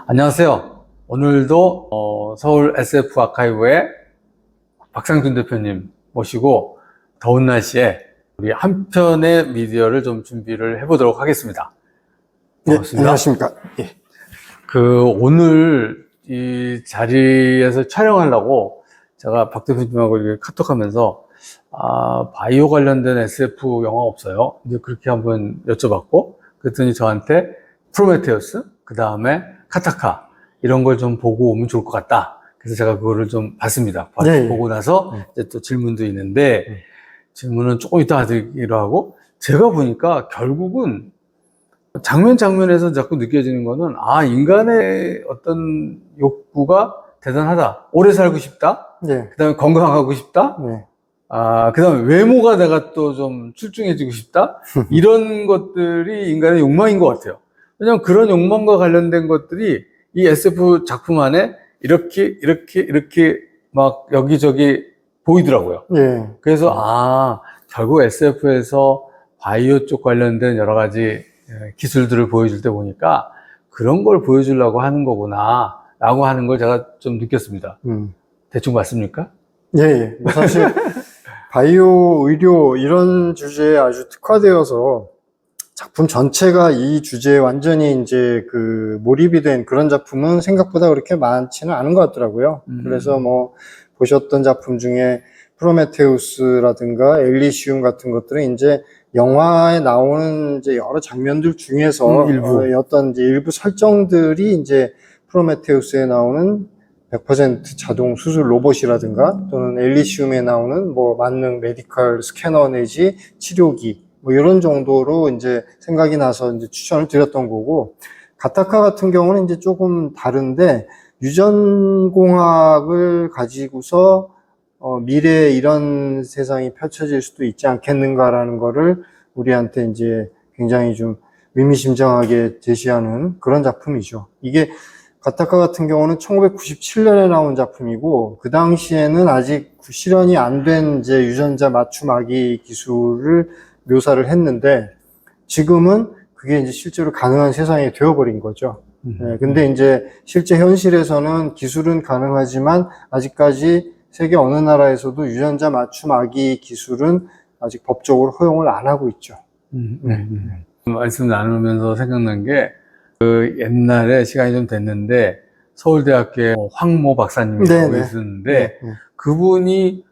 안녕하세요. 오늘도 서울 SF 아카이브의 박상준 대표님 모시고 더운 날씨에 우리 한 편의 미디어를 좀 준비를 해보도록 하겠습니다. 반갑습니다. 안녕하십니까. 예. 오늘 이 자리에서 촬영하려고 제가 박 대표님하고 이렇게 카톡하면서 바이오 관련된 SF 영화 없어요? 이제 그렇게 한번 여쭤봤고, 그랬더니 저한테 프로메테우스, 그 다음에 카타카 이런 걸 좀 보고 오면 좋을 것 같다. 그래서 제가 그거를 좀 봤습니다. 네. 보고 나서 이제 또 질문도 있는데 질문은 조금 이따 하기로 하고, 제가 보니까 결국은 장면에서 자꾸 느껴지는 거는 인간의 어떤 욕구가 대단하다. 오래 살고 싶다. 네. 그 다음에 건강하고 싶다. 네. 그 다음에 외모가 내가 또 좀 출중해지고 싶다. 이런 것들이 인간의 욕망인 것 같아요. 왜냐면 그런 욕망과 관련된 것들이 이 SF 작품 안에 이렇게 막 여기저기 보이더라고요. 네. 그래서 결국 SF에서 바이오 쪽 관련된 여러 가지 기술들을 보여줄 때 보니까 그런 걸 보여주려고 하는 거구나 라고 하는 걸 제가 좀 느꼈습니다. 대충 맞습니까? 예. 뭐 사실 바이오, 의료 이런 주제에 아주 특화되어서 작품 전체가 이 주제에 완전히 이제 몰입이 된 그런 작품은 생각보다 그렇게 많지는 않은 것 같더라고요. 그래서 뭐 보셨던 작품 중에 프로메테우스라든가 엘리시움 같은 것들은 이제 영화에 나오는 이제 여러 장면들 중에서 어떤 이제 일부 설정들이 이제 프로메테우스에 나오는 100% 자동 수술 로봇이라든가 또는 엘리시움에 나오는 뭐 만능 메디컬 스캐너 내지 치료기 뭐 이런 정도로 이제 생각이 나서 이제 추천을 드렸던 거고, 가타카 같은 경우는 이제 조금 다른데 유전공학을 가지고서 미래에 이런 세상이 펼쳐질 수도 있지 않겠는가라는 거를 우리한테 이제 굉장히 좀 의미심장하게 제시하는 그런 작품이죠. 이게 가타카 같은 경우는 1997년에 나온 작품이고, 그 당시에는 아직 실현이 안 된 이제 유전자 맞춤 아기 기술을 묘사를 했는데, 지금은 그게 이제 실제로 가능한 세상이 되어버린 거죠. 근데 이제 실제 현실에서는 기술은 가능하지만 아직까지 세계 어느 나라에서도 유전자 맞춤 아기 기술은 아직 법적으로 허용을 안 하고 있죠. 말씀 나누면서 생각난 게, 옛날에 시간이 좀 됐는데 서울대학교에 황모 박사님이라고 있었는데 그분이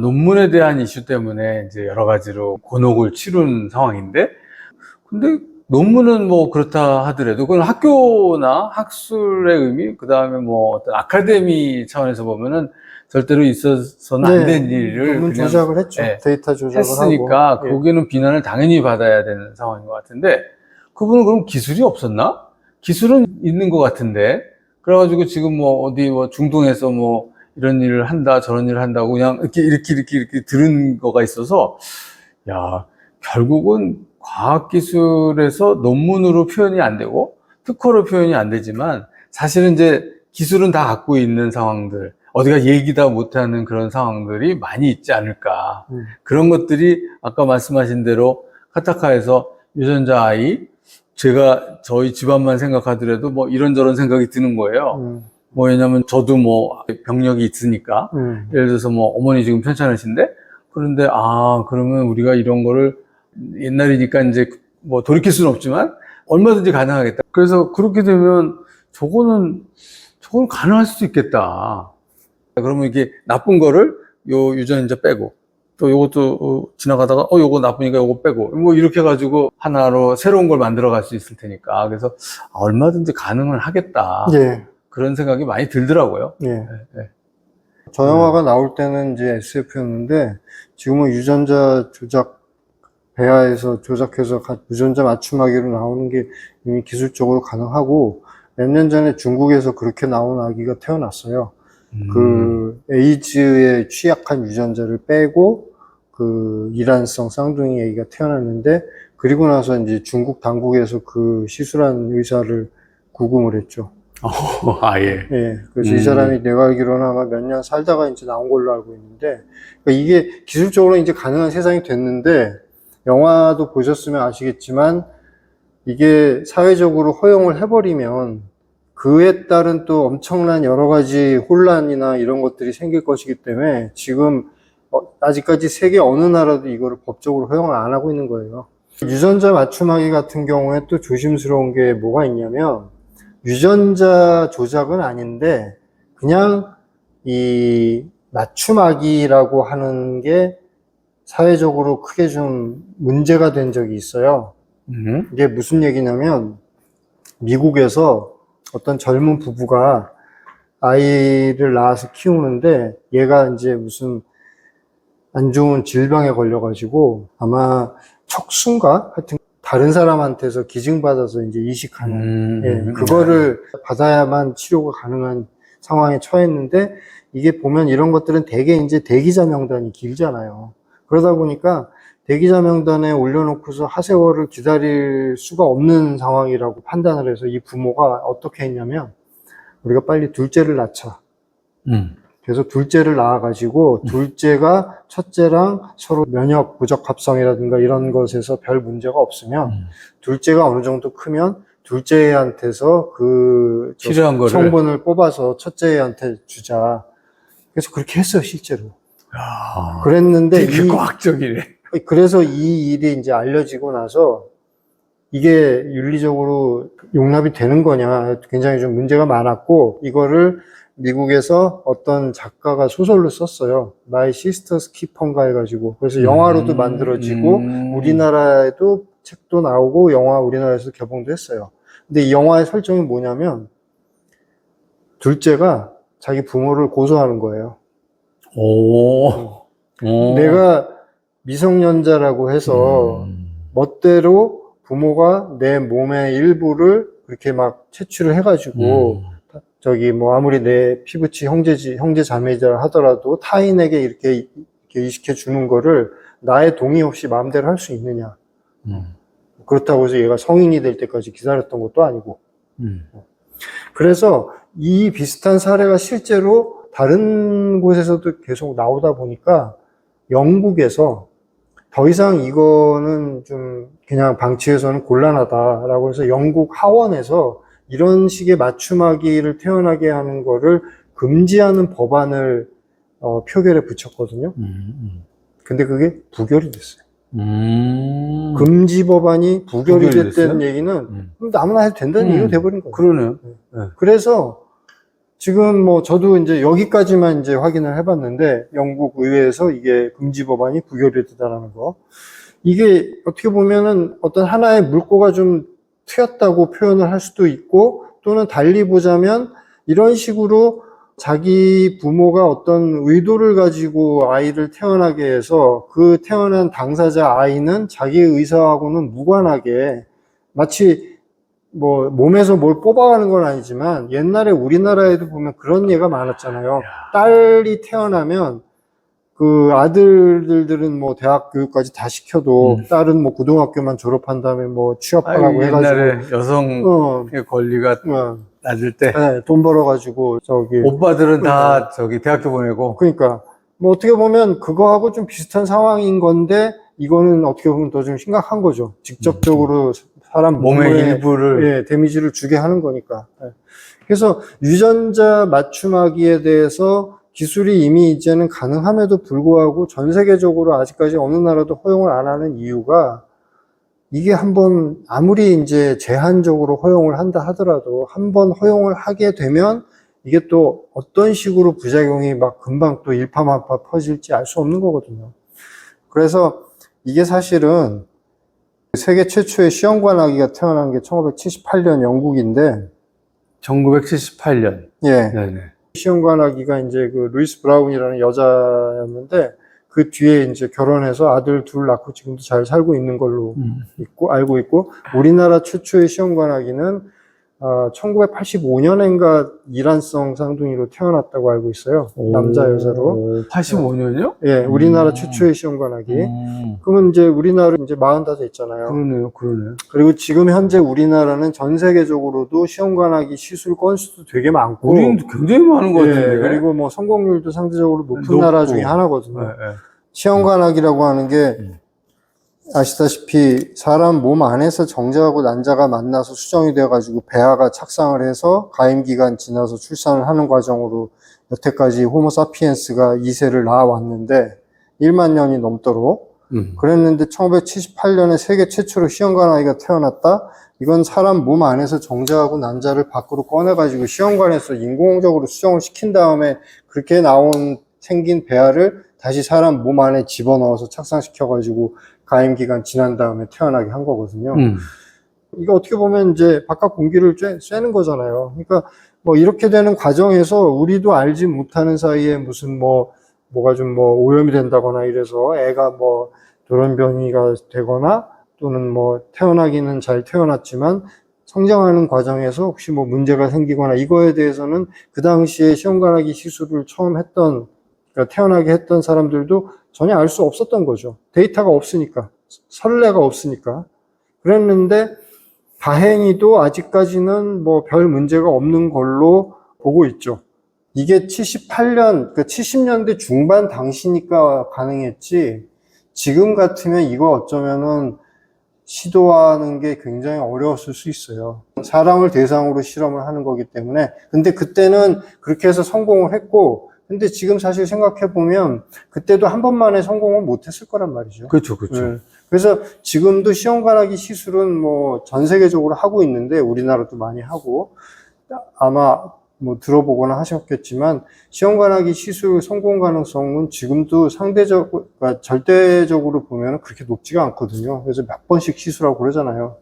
논문에 대한 이슈 때문에 이제 여러 가지로 곤혹을 치른 상황인데, 근데 논문은 뭐 그렇다 하더라도 그건 학교나 학술의 의미, 그 다음에 뭐 어떤 아카데미 차원에서 보면은 절대로 있어서는 안 된 일을 논문 그냥 조작을 했죠. 데이터 조작을 했으니까 하고. 거기는 비난을 당연히 받아야 되는 상황인 것 같은데, 그분은 그럼 기술이 없었나? 기술은 있는 것 같은데, 그래가지고 지금 뭐 어디 뭐 중동에서 뭐 이런 일을 한다 저런 일을 한다고 그냥 이렇게 들은 거가 있어서, 야, 결국은 과학기술에서 논문으로 표현이 안 되고 특허로 표현이 안 되지만 사실은 이제 기술은 다 갖고 있는 상황들, 어디가 얘기다 못하는 그런 상황들이 많이 있지 않을까. 그런 것들이 아까 말씀하신 대로 카타카에서 유전자 아이, 제가 저희 집안만 생각하더라도 뭐 이런저런 생각이 드는 거예요. 뭐 왜냐면 저도 뭐 병력이 있으니까. 예를 들어서 뭐 어머니 지금 편찮으신데, 그런데 그러면 우리가 이런 거를 옛날이니까 이제 뭐 돌이킬 수는 없지만 얼마든지 가능하겠다. 그래서 그렇게 되면 저건 가능할 수도 있겠다. 그러면 이게 나쁜 거를 요 유전자 빼고, 또 요것도 지나가다가 요거 나쁘니까 요거 빼고 뭐 이렇게 해가지고 하나로 새로운 걸 만들어 갈 수 있을 테니까, 그래서 얼마든지 가능은 하겠다. 그런 생각이 많이 들더라고요. 저 영화가 나올 때는 이제 SF였는데 지금은 유전자 조작, 배아에서 조작해서 유전자 맞춤하기로 나오는 게 이미 기술적으로 가능하고, 몇 년 전에 중국에서 그렇게 나온 아기가 태어났어요. 에이즈에 취약한 유전자를 빼고 이란성 쌍둥이 아기가 태어났는데, 그리고 나서 이제 중국 당국에서 그 시술한 의사를 구금을 했죠. 그래서 이 사람이 내가 알기로는 아마 몇 년 살다가 이제 나온 걸로 알고 있는데, 그러니까 이게 기술적으로 이제 가능한 세상이 됐는데, 영화도 보셨으면 아시겠지만 이게 사회적으로 허용을 해버리면 그에 따른 또 엄청난 여러 가지 혼란이나 이런 것들이 생길 것이기 때문에 지금 아직까지 세계 어느 나라도 이거를 법적으로 허용을 안 하고 있는 거예요. 유전자 맞춤하기 같은 경우에 또 조심스러운 게 뭐가 있냐면 유전자 조작은 아닌데 그냥 이 맞춤하기라고 하는 게 사회적으로 크게 좀 문제가 된 적이 있어요. 이게 무슨 얘기냐면 미국에서 어떤 젊은 부부가 아이를 낳아서 키우는데 얘가 이제 무슨 안 좋은 질병에 걸려가지고 아마 척수인가? 하여튼 다른 사람한테서 기증받아서 이제 이식하는 예, 그거를 받아야만 치료가 가능한 상황에 처했는데 이게 보면 이런 것들은 대개 이제 대기자 명단이 길잖아요. 그러다 보니까 대기자 명단에 올려놓고서 하세월을 기다릴 수가 없는 상황이라고 판단을 해서 이 부모가 어떻게 했냐면 우리가 빨리 둘째를 낳자. 그래서 둘째를 낳아가지고 둘째가 첫째랑 서로 면역 부적합성이라든가 이런 것에서 별 문제가 없으면 둘째가 어느 정도 크면 둘째한테서 그 필요한 거를 성분을 뽑아서 첫째한테 주자. 그래서 그렇게 했어요, 실제로. 야, 그랬는데 되게 과학적이네. 그래서 이 일이 이제 알려지고 나서 이게 윤리적으로 용납이 되는 거냐 굉장히 좀 문제가 많았고 이거를 미국에서 어떤 작가가 소설로 썼어요. My Sister's Keeper인가 해가지고 그래서 영화로도 만들어지고 우리나라에도 책도 나오고 영화 우리나라에서 개봉도 했어요. 근데 이 영화의 설정이 뭐냐면 둘째가 자기 부모를 고소하는 거예요. 내가 미성년자라고 해서 멋대로 부모가 내 몸의 일부를 그렇게 막 채취를 해가지고 저기 뭐 아무리 내 피부치 형제 자매자 하더라도 타인에게 이렇게 이식해 주는 거를 나의 동의 없이 마음대로 할 수 있느냐. 그렇다고 해서 얘가 성인이 될 때까지 기다렸던 것도 아니고. 그래서 이 비슷한 사례가 실제로 다른 곳에서도 계속 나오다 보니까 영국에서 더 이상 이거는 좀 그냥 방치해서는 곤란하다라고 해서 영국 하원에서 이런 식의 맞춤아기를 태어나게 하는 거를 금지하는 법안을 표결에 붙였거든요. 근데 그게 부결이 됐어요. 금지 법안이 부결이 됐다는 얘기는 아무나 해도 된다는 얘기가 돼버린 거예요. 그러네요. 네. 그래서 지금 뭐 저도 이제 여기까지만 이제 확인을 해봤는데 영국 의회에서 이게 금지 법안이 부결이 됐다는 거. 이게 어떻게 보면은 어떤 하나의 물꼬가 좀 트였다고 표현을 할 수도 있고 또는 달리 보자면 이런 식으로 자기 부모가 어떤 의도를 가지고 아이를 태어나게 해서 그 태어난 당사자 아이는 자기 의사하고는 무관하게 마치 뭐 몸에서 뭘 뽑아가는 건 아니지만 옛날에 우리나라에도 보면 그런 예가 많았잖아요. 딸이 태어나면 그 아들들은 뭐 대학 교육까지 다 시켜도 딸은 뭐 고등학교만 졸업한 다음에 뭐 취업하라고 해가지고 옛날에 여성의 권리가 낮을 때 네, 돈 벌어가지고 저기 오빠들은 다 저기 대학교 보내고 그러니까 뭐 어떻게 보면 그거하고 좀 비슷한 상황인 건데 이거는 어떻게 보면 더 좀 심각한 거죠. 직접적으로 사람 몸의 몸에 일부를 데미지를 주게 하는 거니까. 그래서 유전자 맞춤하기에 대해서 기술이 이미 이제는 가능함에도 불구하고 전 세계적으로 아직까지 어느 나라도 허용을 안 하는 이유가 이게 한번 아무리 이제 제한적으로 허용을 한다 하더라도 한번 허용을 하게 되면 이게 또 어떤 식으로 부작용이 막 금방 또 일파만파 퍼질지 알 수 없는 거거든요. 그래서 이게 사실은 세계 최초의 시험관 아기가 태어난 게 1978년 영국인데 1978년. 예. 네네. 시험관 아기가 이제 그 루이스 브라운이라는 여자였는데 그 뒤에 이제 결혼해서 아들 둘 낳고 지금도 잘 살고 있는 걸로 알고 있고 우리나라 최초의 시험관 아기는 1985년인가 이란성 쌍둥이로 태어났다고 알고 있어요. 남자 여자로. 85년이요? 예, 우리나라 최초의 시험관 아기. 그러면 이제 우리나라 이제 45 있잖아요. 그러네요. 그리고 지금 현재 우리나라는 전 세계적으로도 시험관 아기 시술 건수도 되게 많고. 우리는 굉장히 많은 것 같은데. 예, 그리고 뭐 성공률도 상대적으로 높은 높고. 나라 중에 하나거든요. 네. 시험관 아기라고 하는 게 아시다시피 사람 몸 안에서 정자하고 난자가 만나서 수정이 되어가지고 배아가 착상을 해서 가임기간 지나서 출산을 하는 과정으로 여태까지 호모사피엔스가 2세를 낳아왔는데 1만 년이 넘도록 그랬는데 1978년에 세계 최초로 시험관 아이가 태어났다? 이건 사람 몸 안에서 정자하고 난자를 밖으로 꺼내가지고 시험관에서 인공적으로 수정을 시킨 다음에 그렇게 생긴 배아를 다시 사람 몸 안에 집어넣어서 착상시켜가지고 가임기간 지난 다음에 태어나게 한 거거든요. 이거 어떻게 보면 이제 바깥 공기를 쐬는 거잖아요. 그러니까 뭐 이렇게 되는 과정에서 우리도 알지 못하는 사이에 무슨 뭐가 좀 오염이 된다거나 이래서 애가 돌연변이가 되거나 또는 태어나기는 잘 태어났지만 성장하는 과정에서 혹시 문제가 생기거나 이거에 대해서는 그 당시에 시험관하기 시술을 처음 했던, 그러니까 태어나게 했던 사람들도 전혀 알 수 없었던 거죠. 데이터가 없으니까, 선례가 없으니까. 그랬는데 다행히도 아직까지는 별 문제가 없는 걸로 보고 있죠. 이게 78년, 그러니까 70년대 중반 당시니까 가능했지, 지금 같으면 이거 어쩌면은 시도하는 게 굉장히 어려웠을 수 있어요. 사람을 대상으로 실험을 하는 거기 때문에. 근데 그때는 그렇게 해서 성공을 했고, 근데 지금 사실 생각해보면 그때도 한 번만에 성공은 못했을 거란 말이죠. 그렇죠, 그렇죠. 그래서 지금도 시험관하기 시술은 전 세계적으로 하고 있는데 우리나라도 많이 하고, 아마 들어보거나 하셨겠지만 시험관하기 시술 성공 가능성은 지금도 그러니까 절대적으로 보면 그렇게 높지가 않거든요. 그래서 몇 번씩 시술하고 그러잖아요.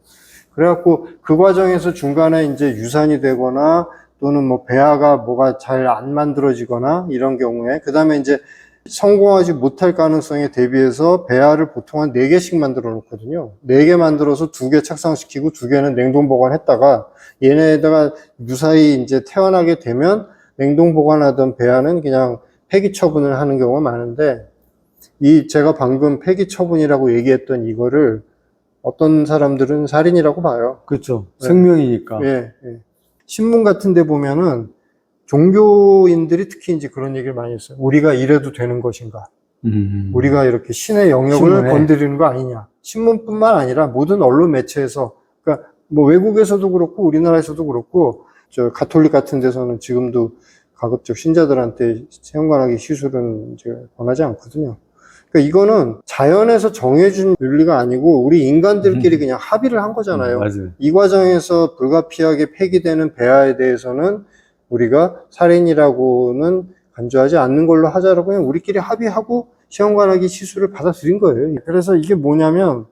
그래갖고 그 과정에서 중간에 이제 유산이 되거나 또는 배아가 뭐가 잘 안 만들어지거나 이런 경우에 그 다음에 이제 성공하지 못할 가능성에 대비해서 배아를 보통 한 4개씩 만들어 놓거든요. 4개 만들어서 2개 착상시키고 2개는 냉동 보관했다가 얘네에다가 무사히 이제 태어나게 되면 냉동 보관하던 배아는 그냥 폐기 처분을 하는 경우가 많은데, 제가 방금 폐기 처분이라고 얘기했던 이거를 어떤 사람들은 살인이라고 봐요. 그렇죠. 생명이니까. 예. 신문 같은 데 보면은 종교인들이 특히 이제 그런 얘기를 많이 했어요. 우리가 이래도 되는 것인가? 우리가 이렇게 신의 영역을 신문에. 건드리는 거 아니냐? 신문뿐만 아니라 모든 언론 매체에서, 그러니까 외국에서도 그렇고 우리나라에서도 그렇고 저 가톨릭 같은 데서는 지금도 가급적 신자들한테 시험관하기 시술은 이제 권하지 않거든요. 그러니까 이거는 자연에서 정해준 윤리가 아니고 우리 인간들끼리 그냥 합의를 한 거잖아요. 맞아요. 이 과정에서 불가피하게 폐기되는 배아에 대해서는 우리가 살인이라고는 간주하지 않는 걸로 하자라고 그냥 우리끼리 합의하고 시험관하기 시술을 받아들인 거예요. 그래서 이게 뭐냐면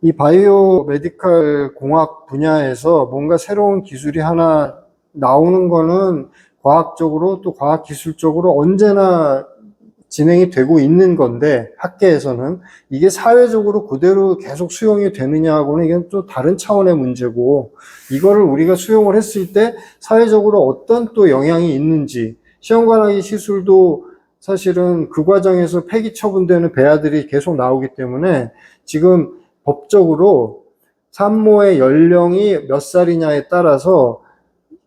이 바이오 메디컬 공학 분야에서 뭔가 새로운 기술이 하나 나오는 거는 과학적으로 또 과학기술적으로 언제나 진행이 되고 있는 건데, 학계에서는 이게 사회적으로 그대로 계속 수용이 되느냐하고는 이건 또 다른 차원의 문제고, 이거를 우리가 수용을 했을 때 사회적으로 어떤 또 영향이 있는지, 시험관하기 시술도 사실은 그 과정에서 폐기 처분되는 배아들이 계속 나오기 때문에 지금 법적으로 산모의 연령이 몇 살이냐에 따라서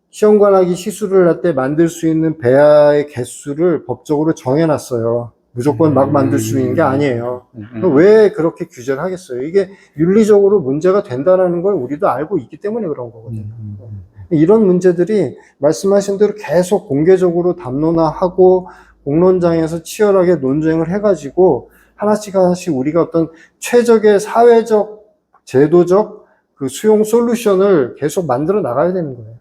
시험관하기 시술을 할 때 만들 수 있는 배아의 개수를 법적으로 정해놨어요. 무조건 막 만들 수 있는 게 아니에요. 왜 그렇게 규제를 하겠어요? 이게 윤리적으로 문제가 된다는 걸 우리도 알고 있기 때문에 그런 거거든요. 이런 문제들이 말씀하신 대로 계속 공개적으로 담론화하고 공론장에서 치열하게 논쟁을 해가지고 하나씩 우리가 어떤 최적의 사회적, 제도적 그 수용 솔루션을 계속 만들어 나가야 되는 거예요.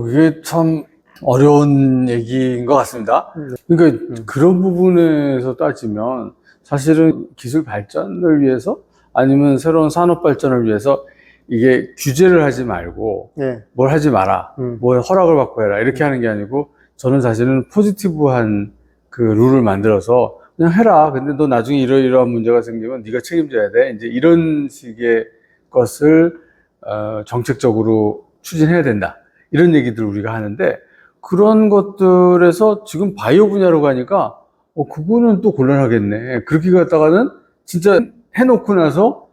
이게 참 어려운 얘기인 것 같습니다. 그러니까 그런 부분에서 따지면 사실은 기술 발전을 위해서 아니면 새로운 산업 발전을 위해서 이게 규제를 하지 말고 뭘 하지 마라, 뭘 허락을 받고 해라 이렇게 하는 게 아니고, 저는 사실은 포지티브한 그 룰을 만들어서 그냥 해라. 근데 너 나중에 이러이러한 문제가 생기면 네가 책임져야 돼. 이제 이런 식의 것을 정책적으로 추진해야 된다. 이런 얘기들 우리가 하는데, 그런 것들에서 지금 바이오 분야로 가니까 그거는 또 곤란하겠네. 그렇게 갔다가는 진짜 해놓고 나서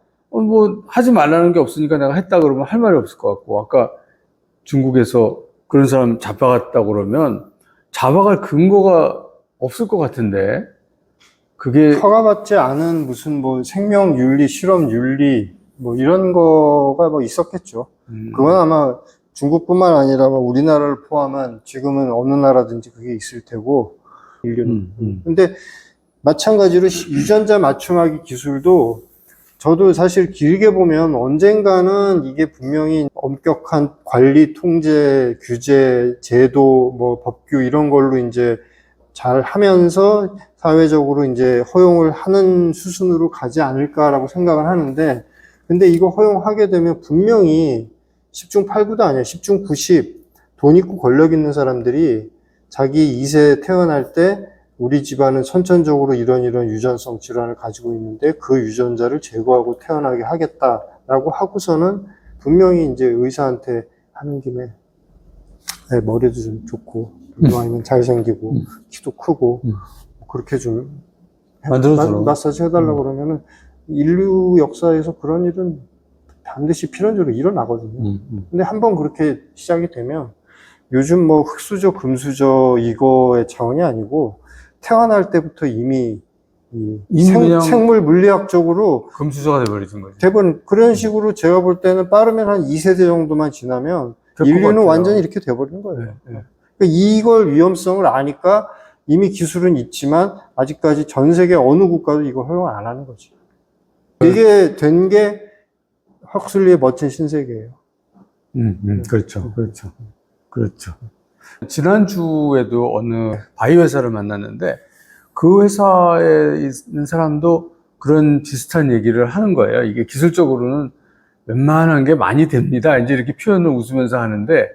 하지 말라는 게 없으니까 내가 했다 그러면 할 말이 없을 것 같고, 아까 중국에서 그런 사람 잡아갔다 그러면 잡아갈 근거가 없을 것 같은데, 그게 허가받지 않은 무슨 뭐 생명윤리, 실험윤리 뭐 이런 거가 뭐 있었겠죠. 그건 아마 중국뿐만 아니라 뭐 우리나라를 포함한 지금은 어느 나라든지 그게 있을 테고. 근데 마찬가지로 유전자 맞춤하기 기술도 저도 사실 길게 보면 언젠가는 이게 분명히 엄격한 관리, 통제, 규제, 제도, 뭐 법규 이런 걸로 이제 잘 하면서 사회적으로 이제 허용을 하는 수순으로 가지 않을까라고 생각을 하는데, 근데 이거 허용하게 되면 분명히 10중 8구도 아니야. 10중 90. 돈 있고 권력 있는 사람들이 자기 2세 태어날 때 우리 집안은 선천적으로 이런 유전성 질환을 가지고 있는데 그 유전자를 제거하고 태어나게 하겠다라고 하고서는 분명히 이제 의사한테 하는 김에 네, 머리도 좀 좋고 아니면 잘생기고 키도 크고 그렇게 좀 마사지 해달라고 그러면은 인류 역사에서 그런 일은 반드시 필연적으로 일어나거든요. 근데 한번 그렇게 시작이 되면 요즘 뭐 흑수저, 금수저 이거의 차원이 아니고 태어날 때부터 이미 그냥 생물 물리학적으로 금수저가 돼버리는 거죠. 대부분 그런 식으로 제가 볼 때는 빠르면 한 2세대 정도만 지나면 인류는 완전히 이렇게 돼버리는 거예요. 네. 그러니까 이걸 위험성을 아니까 이미 기술은 있지만 아직까지 전 세계 어느 국가도 이걸 허용을 안 하는 거지. 이게 된 게 헉슬리의 멋진 신세계예요. 그렇죠. 그렇죠. 지난주에도 어느 바이오 회사를 만났는데 그 회사에 있는 사람도 그런 비슷한 얘기를 하는 거예요. 이게 기술적으로는 웬만한 게 많이 됩니다. 이제 이렇게 표현을 웃으면서 하는데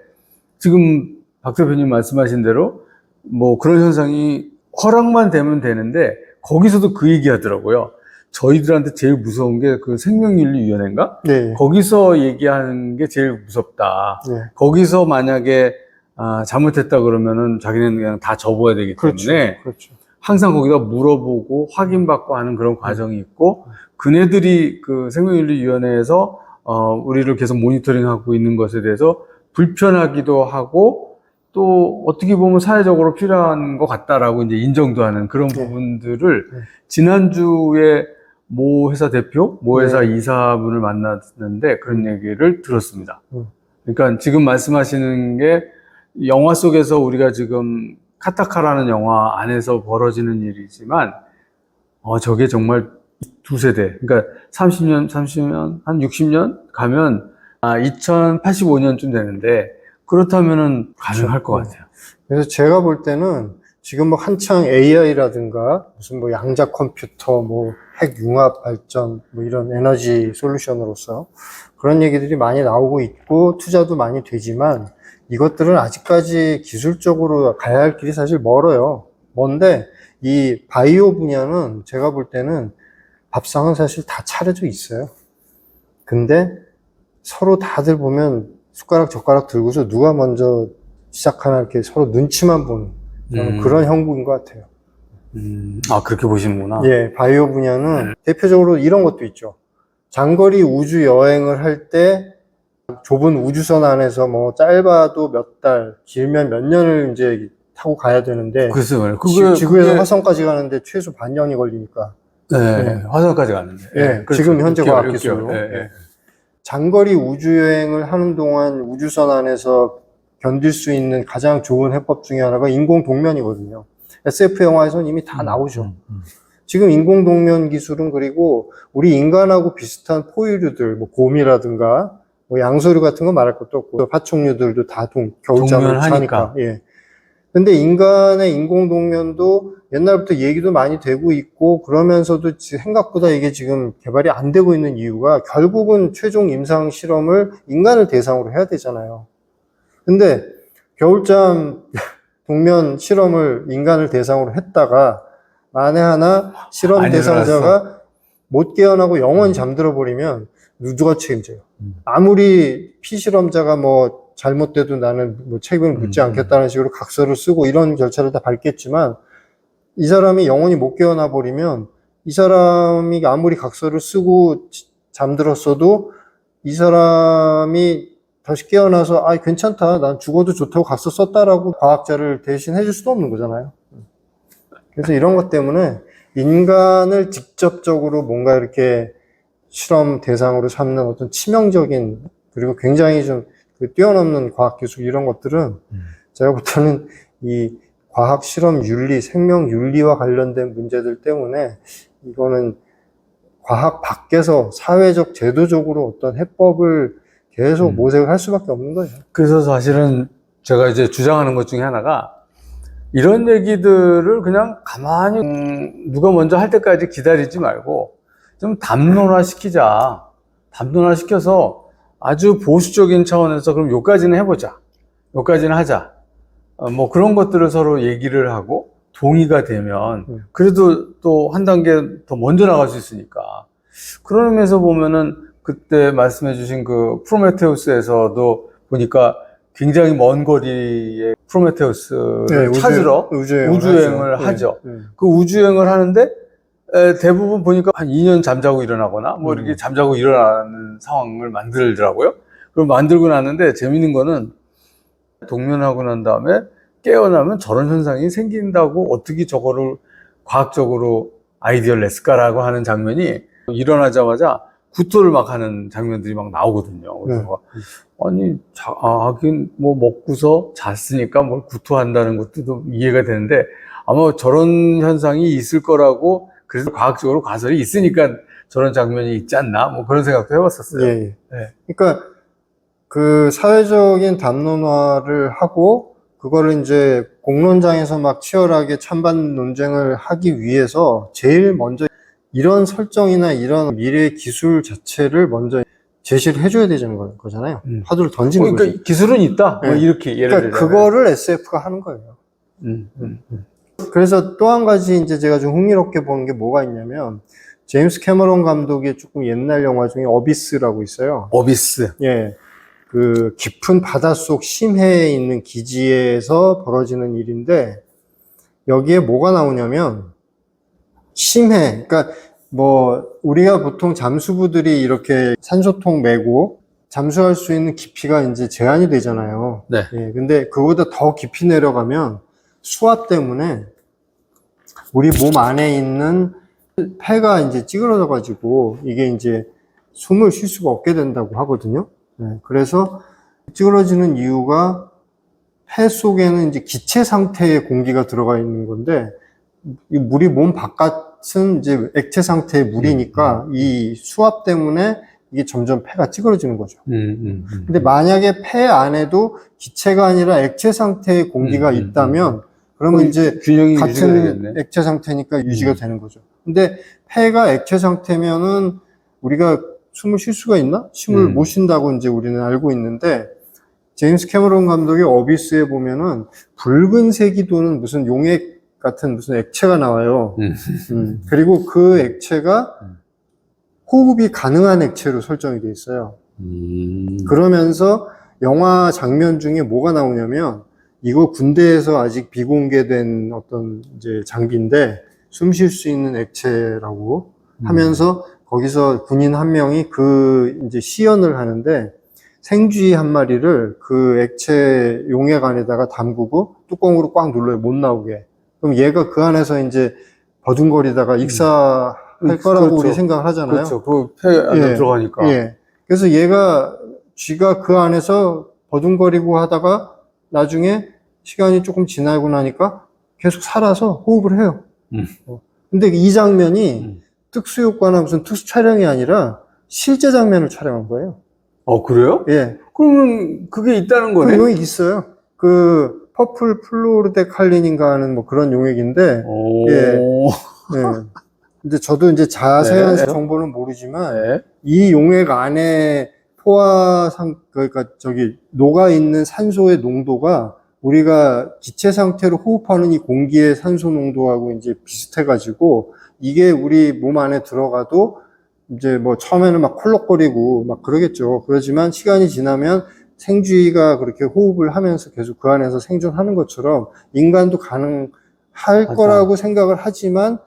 지금 박 대표님 말씀하신 대로 뭐 그런 현상이 허락만 되면 되는데 거기서도 그 얘기 하더라고요. 저희들한테 제일 무서운 게 그 생명윤리위원회인가? 네. 거기서 얘기하는 게 제일 무섭다. 네. 거기서 만약에 잘못했다 그러면은 자기네는 그냥 다 접어야 되기 때문에 그렇죠. 항상 거기다 물어보고 확인받고 하는 그런 과정이 있고 그네들이 그 생명윤리위원회에서 우리를 계속 모니터링하고 있는 것에 대해서 불편하기도 하고 또 어떻게 보면 사회적으로 필요한 것 같다라고 이제 인정도 하는 그런 부분들을 지난주에 모 회사 대표, 모 회사 이사분을 만났는데 그런 얘기를 들었습니다. 그러니까 지금 말씀하시는 게 영화 속에서 우리가 지금 카타카라는 영화 안에서 벌어지는 일이지만 저게 정말 두 세대, 그러니까 30년, 한 60년 가면 2085년쯤 되는데 그렇다면은 가능할 것 같아요. 그래서 제가 볼 때는 지금 뭐 한창 AI라든가 무슨 뭐 양자 컴퓨터, 뭐 핵 융합 발전, 뭐 이런 에너지 솔루션으로서 그런 얘기들이 많이 나오고 있고 투자도 많이 되지만 이것들은 아직까지 기술적으로 가야 할 길이 사실 멀어요. 먼데 이 바이오 분야는 제가 볼 때는 밥상은 사실 다 차려져 있어요. 근데 서로 다들 보면 숟가락 젓가락 들고서 누가 먼저 시작하나 이렇게 서로 눈치만 보는 저는 그런 형국인 것 같아요. 그렇게 보시는구나. 예, 바이오 분야는 대표적으로 이런 것도 있죠. 장거리 우주 여행을 할 때 좁은 우주선 안에서 뭐 짧아도 몇 달, 길면 몇 년을 이제 타고 가야 되는데 글쎄요. 지구에서 화성까지 가는데 최소 반년이 걸리니까. 네, 화성까지 가는데. 예, 그렇죠. 지금 현재 6개월, 과학기술로. 6개월. 예. 장거리 우주여행을 하는 동안 우주선 안에서 견딜 수 있는 가장 좋은 해법 중에 하나가 인공동면이거든요. SF 영화에서는 이미 다 나오죠. 지금 인공동면 기술은 그리고 우리 인간하고 비슷한 포유류들, 뭐 곰이라든가 뭐 양서류 같은 거 말할 것도 없고 파충류들도 다 겨울잠을 자니까. 예. 근데 인간의 인공동면도 옛날부터 얘기도 많이 되고 있고 그러면서도 생각보다 이게 지금 개발이 안 되고 있는 이유가 결국은 최종 임상 실험을 인간을 대상으로 해야 되잖아요. 근데 겨울잠 동면 실험을 인간을 대상으로 했다가 만에 하나 실험 대상자가 못 깨어나고 영원히 잠들어 버리면 누가 책임져요? 아무리 피실험자가 뭐 잘못돼도 나는 뭐 책임을 묻지 않겠다는 식으로 각서를 쓰고 이런 절차를 다 밟겠지만 이 사람이 영원히 못 깨어나 버리면 이 사람이 아무리 각서를 쓰고 잠들었어도 이 사람이 다시 깨어나서 괜찮다, 난 죽어도 좋다고 각서 썼다라고 과학자를 대신 해줄 수도 없는 거잖아요. 그래서 이런 것 때문에 인간을 직접적으로 뭔가 이렇게 실험 대상으로 삼는 어떤 치명적인 그리고 굉장히 좀 뛰어넘는 과학 기술 이런 것들은 제가 볼 때는 이 과학 실험 윤리, 생명 윤리와 관련된 문제들 때문에 이거는 과학 밖에서 사회적 제도적으로 어떤 해법을 계속 모색을 할 수밖에 없는 거죠. 그래서 사실은 제가 이제 주장하는 것 중에 하나가 이런 얘기들을 그냥 가만히 누가 먼저 할 때까지 기다리지 말고 좀 담론화 시키자. 담론화 시켜서 아주 보수적인 차원에서 그럼 요까지는 해보자. 요까지는 하자. 뭐 그런 것들을 서로 얘기를 하고 동의가 되면 그래도 또 한 단계 더 먼저 나갈 수 있으니까. 그런 의미에서 보면은 그때 말씀해 주신 그 프로메테우스에서도 보니까 굉장히 먼 거리에 프로메테우스를 찾으러 우주여행을 하죠. 그 우주여행을 하는데 대부분 보니까 한 2년 잠자고 일어나거나 뭐 이렇게 잠자고 일어나는 상황을 만들더라고요. 그걸 만들고 났는데 재밌는 거는 동면하고 난 다음에 깨어나면 저런 현상이 생긴다고 어떻게 저거를 과학적으로 아이디어를 냈을까라고 하는 장면이 일어나자마자 구토를 막 하는 장면들이 막 나오거든요. 그래서 아니, 하긴 뭐 먹고서 잤으니까 뭘 구토한다는 것도 좀 이해가 되는데 아마 저런 현상이 있을 거라고 그래서 과학적으로 가설이 있으니까 저런 장면이 있지 않나 뭐 그런 생각도 해봤었어요. 예. 네. 그러니까 그 사회적인 담론화를 하고 그거를 이제 공론장에서 막 치열하게 찬반 논쟁을 하기 위해서 제일 먼저 이런 설정이나 이런 미래 기술 자체를 먼저 제시를 해줘야 되는 거잖아요. 화두를 던지는 거죠. 그러니까 기술은 있다. 네. 뭐 이렇게 예를 그러니까 들자면. 그거를 SF가 하는 거예요. 그래서 또 한 가지 이제 제가 좀 흥미롭게 보는 게 뭐가 있냐면 제임스 캐머런 감독의 조금 옛날 영화 중에 어비스라고 있어요. 어비스. 예. 그 깊은 바닷속 심해에 있는 기지에서 벌어지는 일인데 여기에 뭐가 나오냐면 심해. 그러니까 뭐 우리가 보통 잠수부들이 이렇게 산소통 메고 잠수할 수 있는 깊이가 이제 제한이 되잖아요. 네. 예. 근데 그거보다 더 깊이 내려가면 수압 때문에 우리 몸 안에 있는 폐가 이제 찌그러져 가지고 이게 이제 숨을 쉴 수가 없게 된다고 하거든요. 네, 그래서 찌그러지는 이유가 폐 속에는 이제 기체 상태의 공기가 들어가 있는 건데 이 물이 몸 바깥은 이제 액체 상태의 물이니까 이 수압 때문에 이게 점점 폐가 찌그러지는 거죠. 근데 만약에 폐 안에도 기체가 아니라 액체 상태의 공기가 있다면 그러면 이제 균형이 유지가 같은 되겠네. 액체 상태니까 유지가 되는 거죠. 근데 폐가 액체 상태면은 우리가 숨을 쉴 수가 있나? 숨을 못 쉰다고 이제 우리는 알고 있는데 제임스 캐머런 감독의 어비스에 보면은 붉은색이 도는 무슨 용액 같은 무슨 액체가 나와요. 그리고 그 액체가 호흡이 가능한 액체로 설정이 돼 있어요. 그러면서 영화 장면 중에 뭐가 나오냐면 이거 군대에서 아직 비공개된 어떤 이제 장비인데 숨 쉴 수 있는 액체라고 하면서 거기서 군인 한 명이 그 이제 시연을 하는데 생쥐 한 마리를 그 액체 용액 안에다가 담그고 뚜껑으로 꽉 눌러요. 못 나오게. 그럼 얘가 그 안에서 이제 버둥거리다가 익사할 거라고 그렇죠. 우리 생각을 하잖아요. 그렇죠. 그 폐 안에 들어가니까. 예. 그래서 얘가 쥐가 그 안에서 버둥거리고 하다가 나중에 시간이 조금 지나고 나니까 계속 살아서 호흡을 해요. 근데 이 장면이 특수효과나 무슨 특수 촬영이 아니라 실제 장면을 촬영한 거예요. 그래요? 예. 그러면 그게 있다는 그 거네? 용액이 있어요. 그 퍼플 플로르데칼린인가 하는 뭐 그런 용액인데 오. 예. 예. 근데 저도 이제 자세한 네. 정보는 모르지만 네. 이 용액 안에 그러니까 녹아 있는 산소의 농도가 우리가 기체 상태로 호흡하는 이 공기의 산소 농도하고 이제 비슷해가지고 이게 우리 몸 안에 들어가도 이제 뭐 처음에는 막 콜록거리고 막 그러겠죠. 그러지만 시간이 지나면 생쥐가 그렇게 호흡을 하면서 계속 그 안에서 생존하는 것처럼 인간도 가능할 맞아. 거라고 생각을 하지만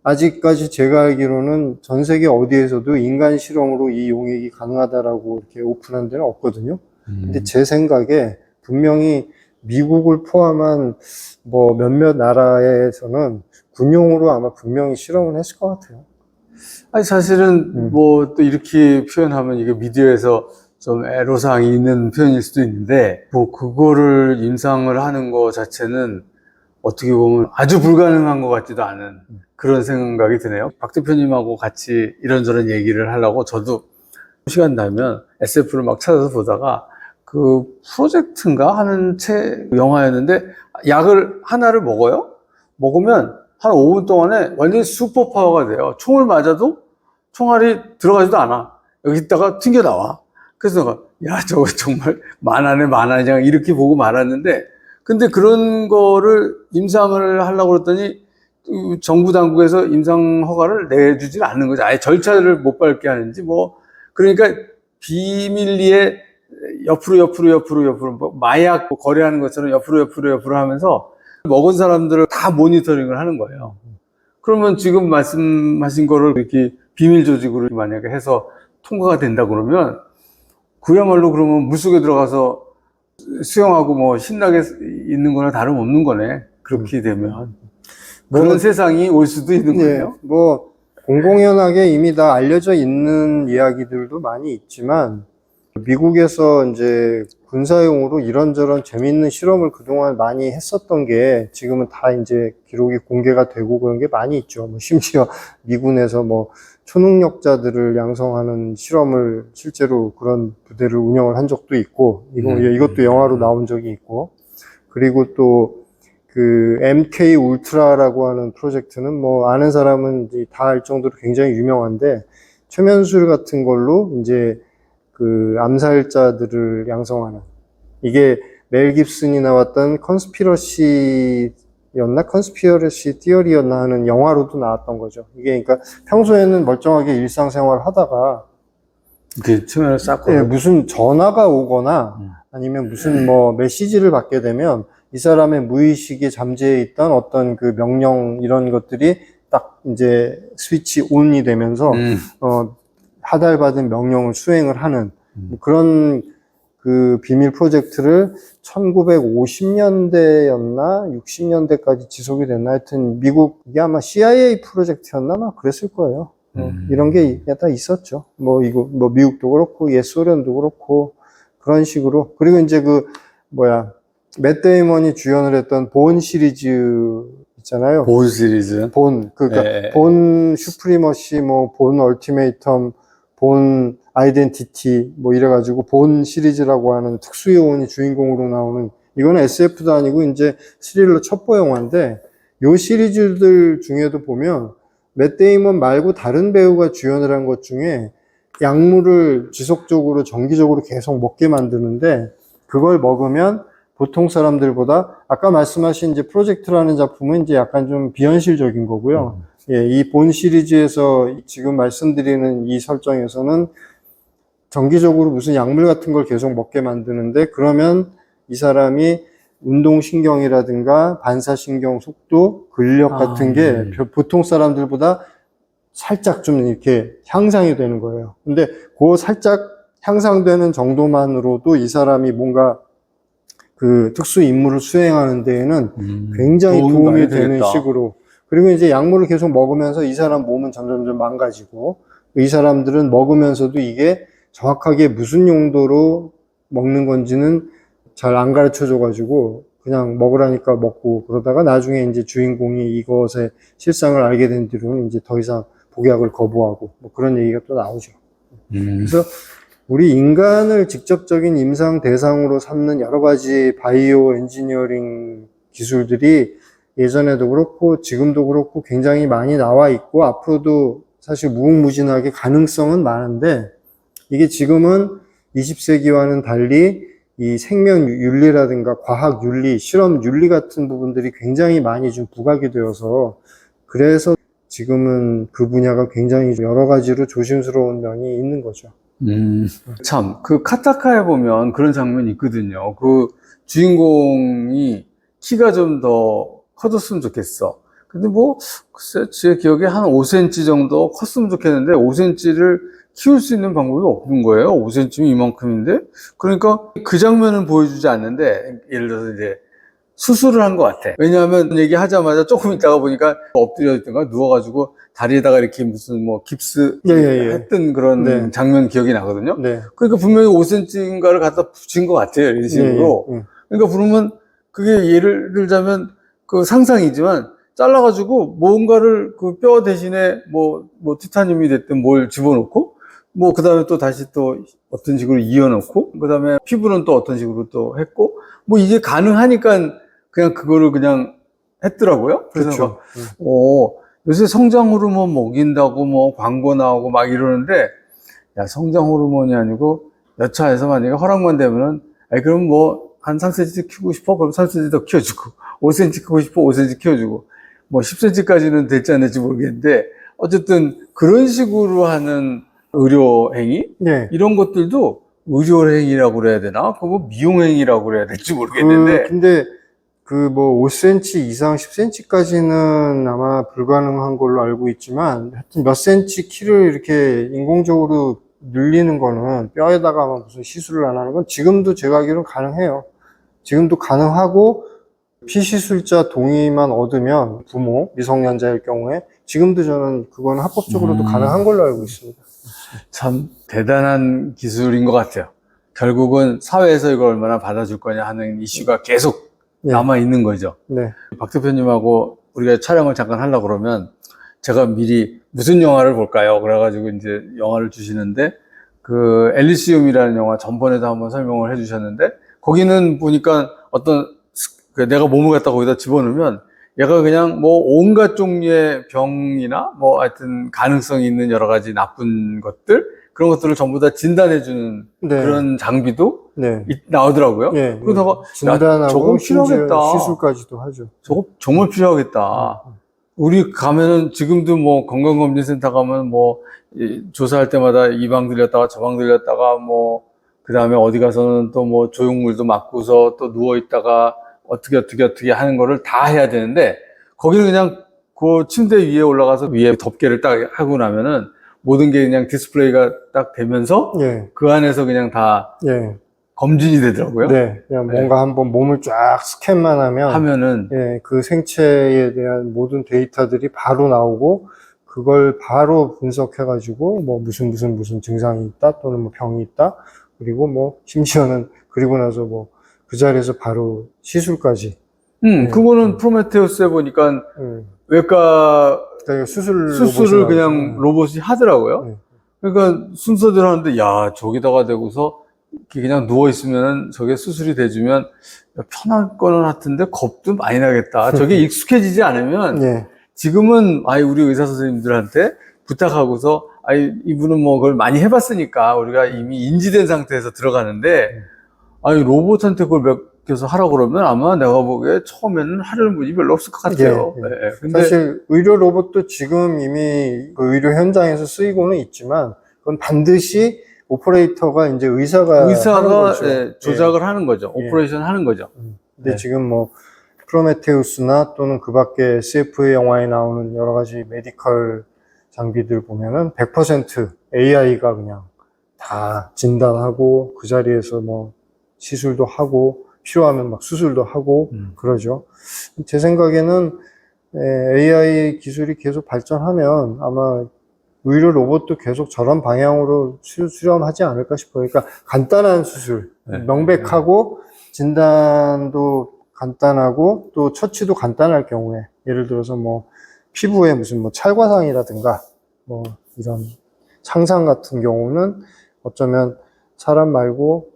아직까지 제가 알기로는 전 세계 어디에서도 인간 실험으로 이 용액이 가능하다라고 이렇게 오픈한 데는 없거든요. 근데 제 생각에 분명히 미국을 포함한 뭐 몇몇 나라에서는 군용으로 아마 분명히 실험을 했을 것 같아요. 아니, 사실은 뭐 또 이렇게 표현하면 이게 미디어에서 좀 애로사항이 있는 표현일 수도 있는데, 뭐 그거를 임상을 하는 거 자체는 어떻게 보면 아주 불가능한 것 같지도 않은 그런 생각이 드네요. 박 대표님하고 같이 이런저런 얘기를 하려고 저도 시간 나면 SF를 막 찾아서 보다가 그 프로젝트인가 하는 영화였는데, 약을 하나를 먹어요? 먹으면 한 5분 동안에 완전히 슈퍼 파워가 돼요. 총을 맞아도 총알이 들어가지도 않아. 여기다가 튕겨 나와. 그래서 내가, 야, 저거 정말 만화네, 만화냐, 이렇게 보고 말았는데, 근데 그런 거를 임상을 하려고 그랬더니, 정부 당국에서 임상 허가를 내주질 않는 거죠. 아예 절차를 못 밟게 하는지, 뭐, 그러니까 비밀리에 옆으로, 뭐 마약 거래하는 것처럼 옆으로 하면서 먹은 사람들을 다 모니터링을 하는 거예요. 그러면 지금 말씀하신 거를 이렇게 비밀 조직으로 만약에 해서 통과가 된다 그러면, 그야말로 그러면 물속에 들어가서 수영하고 뭐 신나게 있는 거나 다름없는 거네. 그렇게 되면. 그런 세상이 올 수도 있는 거예요. 뭐 공공연하게 이미 다 알려져 있는 이야기들도 많이 있지만, 미국에서 이제 군사용으로 이런저런 재밌는 실험을 그동안 많이 했었던 게 지금은 다 이제 기록이 공개가 되고 그런 게 많이 있죠. 뭐 심지어 미군에서 뭐 초능력자들을 양성하는 실험을 실제로 그런 부대를 운영을 한 적도 있고, 이것도 영화로 나온 적이 있고, 그리고 또 그 MK 울트라라고 하는 프로젝트는 뭐 아는 사람은 다 알 정도로 굉장히 유명한데, 최면술 같은 걸로 이제 그 암살자들을 양성하는, 이게 멜 깁슨이 나왔던 컨스피러시 티어리였나 하는 영화로도 나왔던 거죠. 이게 그러니까 평소에는 멀쩡하게 일상생활 하다가 이렇게 최면을 쌓고. 무슨 전화가 오거나 아니면 무슨 뭐 메시지를 받게 되면 이 사람의 무의식에 잠재해 있던 어떤 그 명령, 이런 것들이 딱 이제 스위치 온이 되면서 하달받은 명령을 수행을 하는 그런 그 비밀 프로젝트를 1950년대였나 60년대까지 지속이 됐나, 하여튼 미국, 이게 아마 CIA 프로젝트였나 막 그랬을 거예요. 이런 게 다 있었죠. 뭐 미국도 그렇고 옛 소련도 그렇고 그런 식으로. 그리고 이제 맷 데이먼이 주연을 했던 본 시리즈 있잖아요. 본 시리즈. 그러니까 본 슈프리머시, 뭐 본 얼티메이텀, 본 아이덴티티, 뭐 이래가지고 본 시리즈라고 하는 특수요원이 주인공으로 나오는, 이거는 SF도 아니고 이제 스릴러 첩보 영화인데, 요 시리즈들 중에도 보면 맷 데이먼 말고 다른 배우가 주연을 한 것 중에 약물을 지속적으로 정기적으로 계속 먹게 만드는데, 그걸 먹으면 보통 사람들보다, 아까 말씀하신 이제 프로젝트라는 작품은 이제 약간 좀 비현실적인 거고요. 이 본 시리즈에서 지금 말씀드리는 이 설정에서는 정기적으로 무슨 약물 같은 걸 계속 먹게 만드는데, 그러면 이 사람이 운동신경이라든가 반사신경 속도, 근력 같은 게 보통 사람들보다 살짝 좀 이렇게 향상이 되는 거예요. 근데 그 살짝 향상되는 정도만으로도 이 사람이 뭔가 그 특수 임무를 수행하는 데에는 굉장히 도움이 되는 식으로. 그리고 이제 약물을 계속 먹으면서 이 사람 몸은 점점점 망가지고, 이 사람들은 먹으면서도 이게 정확하게 무슨 용도로 먹는 건지는 잘 안 가르쳐 줘가지고 그냥 먹으라니까 먹고, 그러다가 나중에 이제 주인공이 이것의 실상을 알게 된 뒤로는 이제 더 이상 복약을 거부하고, 뭐 그런 얘기가 또 나오죠. 그래서 우리 인간을 직접적인 임상 대상으로 삼는 여러 가지 바이오 엔지니어링 기술들이 예전에도 그렇고 지금도 그렇고 굉장히 많이 나와 있고, 앞으로도 사실 무궁무진하게 가능성은 많은데, 이게 지금은 20세기와는 달리 이 생명 윤리라든가 과학 윤리, 실험 윤리 같은 부분들이 굉장히 많이 좀 부각이 되어서, 그래서 지금은 그 분야가 굉장히 여러 가지로 조심스러운 면이 있는 거죠. 참, 그 카타카에 보면 그런 장면이 있거든요. 그 주인공이 키가 좀 더 커졌으면 좋겠어. 근데 뭐, 글쎄, 제 기억에 한 5cm 정도 컸으면 좋겠는데, 5cm를 키울 수 있는 방법이 없는 거예요. 5cm면 이만큼인데? 그러니까 그 장면은 보여주지 않는데, 예를 들어서 이제 수술을 한 것 같아. 왜냐하면 얘기하자마자 조금 있다가 보니까 엎드려 있던가 누워가지고 다리에다가 이렇게 무슨 뭐 깁스 예, 예, 예. 했던 그런 네. 장면 기억이 나거든요. 네. 그러니까 분명히 5cm인가를 갖다 붙인 것 같아요. 이런 식으로. 예, 예, 예. 그러니까 그러면 그게 예를 들자면 그 상상이지만 잘라가지고 뭔가를 그 뼈 대신에 뭐 티타늄이 됐든 뭘 집어넣고 뭐 그 다음에 또 다시 또 어떤 식으로 이어넣고 그 다음에 피부는 또 어떤 식으로 또 했고 뭐 이게 가능하니까 그냥 그거를 그냥 했더라고요. 그래서 그렇죠. 요새 성장 호르몬 먹인다고 뭐 광고 나오고 막 이러는데 야 성장 호르몬이 아니고 여차해서 만약에 허락만 되면은 아니 그럼 뭐 한 3cm 키우고 싶어? 그럼 3cm 더 키워주고 5cm 키우고 싶어? 5cm 키워주고 뭐 10cm까지는 될지 안 될지 모르겠는데 어쨌든 그런 식으로 하는 의료 행위 네. 이런 것들도 의료 행위라고 그래야 되나? 그거 뭐 미용 행위라고 그래야 될지 모르겠는데 근데 그 뭐 5cm 이상 10cm까지는 아마 불가능한 걸로 알고 있지만 하여튼 몇 cm 키를 이렇게 인공적으로 늘리는 거는 뼈에다가 아마 무슨 시술을 안 하는 건 지금도 제가 알기로는 가능해요. 지금도 가능하고 피시술자 동의만 얻으면 부모, 미성년자일 경우에 지금도 저는 그건 합법적으로도 가능한 걸로 알고 있습니다. 참 대단한 기술인 것 같아요. 결국은 사회에서 이걸 얼마나 받아줄 거냐 하는 이슈가 계속 네. 남아 있는 거죠. 네. 박 대표님하고 우리가 촬영을 잠깐 하려고 그러면 제가 미리 무슨 영화를 볼까요? 그래가지고 이제 영화를 주시는데 그 엘리시움이라는 영화 전번에도 한번 설명을 해주셨는데 거기는 보니까 어떤 내가 몸을 갖다 거기다 집어넣으면 얘가 그냥 뭐 온갖 종류의 병이나 뭐 하여튼 가능성이 있는 여러 가지 나쁜 것들 그런 것들을 전부 다 진단해주는 네. 그런 장비도 네. 나오더라고요. 네. 그러다가 진단하고 야, 저거 심지어 필요하겠다. 시술까지도 하죠. 저거 정말 필요하겠다. 우리 가면은 지금도 뭐 건강검진센터 가면 뭐 조사할 때마다 이 방 들렸다가 저 방 들렸다가 뭐 그 다음에 어디 가서는 또 뭐 조형물도 맞고서 또 누워 있다가 어떻게 하는 거를 다 해야 되는데 거기는 그냥 그 침대 위에 올라가서 위에 덮개를 딱 하고 나면은 모든 게 그냥 디스플레이가 딱 되면서 예. 그 안에서 그냥 다 예. 검진이 되더라고요. 네. 그냥 뭔가 한번 몸을 쫙 스캔만 하면은 예, 그 생체에 대한 모든 데이터들이 바로 나오고 그걸 바로 분석해가지고 뭐 무슨 증상이 있다 또는 뭐 병이 있다 그리고 뭐 심지어는 그리고 나서 뭐 그 자리에서 바로 시술까지. 그거는 프로메테우스에 보니까 예. 외과 그러니까 수술을 그냥 로봇이 하더라고요. 네. 그러니까 순서대로 하는데 야 저기다가 대고서 이렇게 그냥 누워 있으면은 저게 수술이 돼주면 편할 거는 같은데 겁도 많이 나겠다. 저게 익숙해지지 않으면 예. 지금은 아이 우리 의사 선생님들한테 부탁하고서 아이 이분은 뭐 그걸 많이 해봤으니까 우리가 이미 인지된 상태에서 들어가는데 아니 로봇한테 그걸 맡겨서 하라고 그러면 아마 내가 보기에 처음에는 하려는 분이 별로 없을 것 같아요. 예, 예. 네, 근데 사실 의료 로봇도 지금 이미 그 의료 현장에서 쓰이고는 있지만 그건 반드시 오퍼레이터가 이제 의사가 하는 거죠. 예, 조작을 하는 거죠. 예. 오퍼레이션 하는 거죠. 근데 네. 지금 뭐 프로메테우스나 또는 그 밖에 SF 영화에 나오는 여러 가지 메디컬 장비들 보면은 100% AI가 그냥 다 진단하고 그 자리에서 뭐 시술도 하고 필요하면 막 수술도 하고 그러죠. 제 생각에는 AI 기술이 계속 발전하면 아마 의료 로봇도 계속 저런 방향으로 수렴하지 않을까 싶어요. 그러니까 간단한 수술, 네. 명백하고 진단도 간단하고 또 처치도 간단할 경우에 예를 들어서 뭐 피부에 무슨 뭐 찰과상이라든가 뭐 이런 상상 같은 경우는 어쩌면 사람 말고